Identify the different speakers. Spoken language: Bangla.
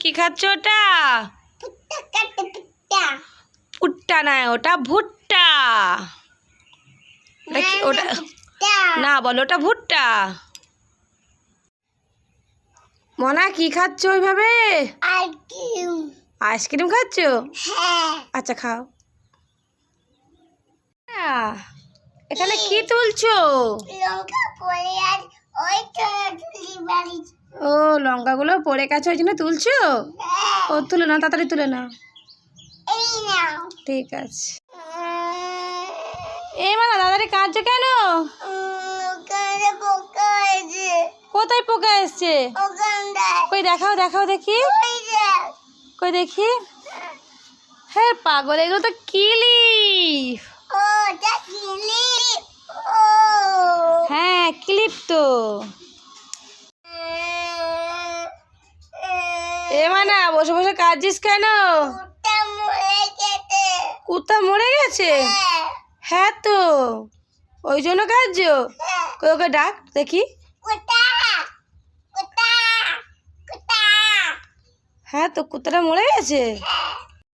Speaker 1: কি খাচ্ছ ওটা? ভুট্টা না, ওটা ভুট্টা। ওটা না, বলো ওটা ভুট্টা। মনা কি খাচ্ছ ওইভাবে? আইসক্রিম খাচ্ছ? আচ্ছা খাও। এখানে কি তুলছো? ও, লঙ্কাগুলো পড়ে গেছে ওই জন্য তুলছো? ও তুলে নাও, তাড়াতাড়ি তুলে নাও। ঠিক আছে। এই মানে দাদারে কাঁদছো কেন? কোথায় পোকা এসছে? কই দেখাও, দেখাও দেখি। কই দেখি। হ্যাঁ পাগল, এগুলো তো ক্লিপ। হ্যাঁ ক্লিপ তো। এ মানে বসে বসে কাঁদছিস কেন? কুত্তা মরে গেছে? হ্যাঁ তো, ওই জন্য কাঁদছো? ওকে ডাক দেখি। হ্যাঁ তো কুত্তাটা মরে গেছে।